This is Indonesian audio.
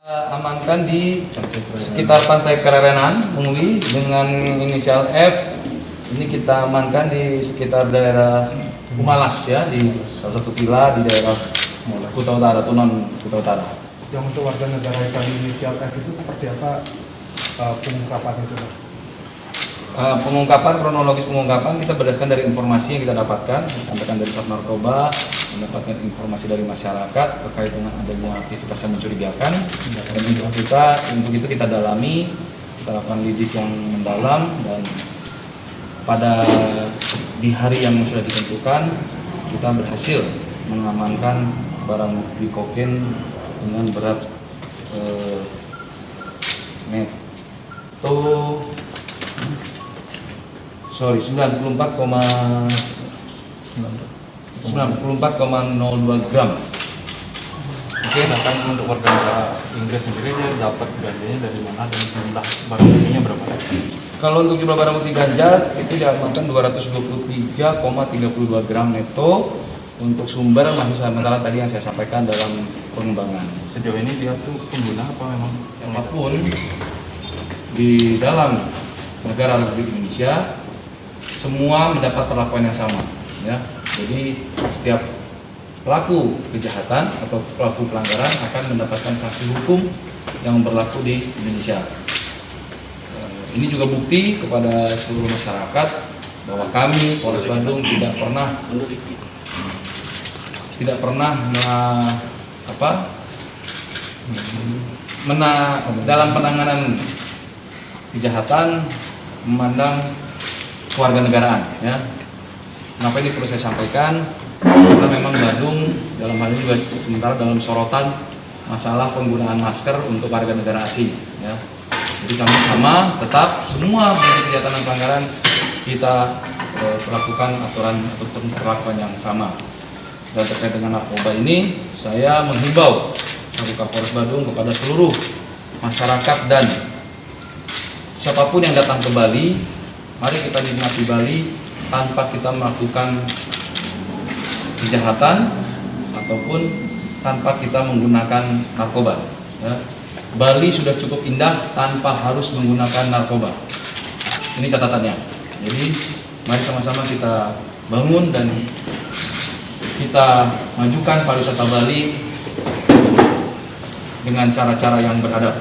Amankan di sekitar Pantai Kererenan, Mungli dengan inisial F. Ini kita amankan di sekitar daerah Umalas ya, di salah satu villa di daerah Kuta Utara, Tunon Kuta Utara. Yang untuk warga negara yang tadi inisial F itu seperti apa pengungkapan itu? Pengungkapan, kronologis pengungkapan kita berdasarkan dari informasi yang kita dapatkan, disampaikan dari Sat Narkoba, mendapatkan informasi dari masyarakat terkait dengan adanya aktivitas yang mencurigakan, dan untuk itu kita dalami, kita lakukan lidik yang mendalam, dan pada di hari yang sudah ditentukan kita berhasil mengamankan barang bukti kokain dengan berat neto 94,02 gram. Oke, bahkan untuk warga negara Inggris sendiri dia dapat ganjanya dari mana dan jumlah barang buktinya berapa? Kalau untuk jumlah barang bukti ganja itu diamankan 223,32 gram neto. Untuk sumber masih sementara tadi yang saya sampaikan dalam pengembangan. Sejauh ini dia tuh pengguna apa memang? Apapun di dalam negara Republik Indonesia semua mendapat perlakuan yang sama ya. Jadi setiap pelaku kejahatan atau pelaku pelanggaran akan mendapatkan sanksi hukum yang berlaku di Indonesia. Ini juga bukti kepada seluruh masyarakat bahwa kami Polres Bandung tidak pernah dalam penanganan kejahatan memandang kewarganegaraan ya. Kenapa ini perlu saya sampaikan? Karena memang Bandung dalam hal ini juga sementara dalam sorotan masalah penggunaan masker untuk warga negara asing ya. Jadi kami sama tetap semua bentuk kejahatan dan pelanggaran kita lakukan aturan atau perlakuan yang sama. Dan terkait dengan narkoba ini saya menghimbau selaku Kapolres Bandung kepada seluruh masyarakat dan siapapun yang datang ke Bali, mari kita nikmati Bali tanpa kita melakukan kejahatan ataupun tanpa kita menggunakan narkoba ya. Bali sudah cukup indah tanpa harus menggunakan narkoba. Ini catatannya. Jadi mari sama-sama kita bangun dan kita majukan pariwisata Bali dengan cara-cara yang beradab.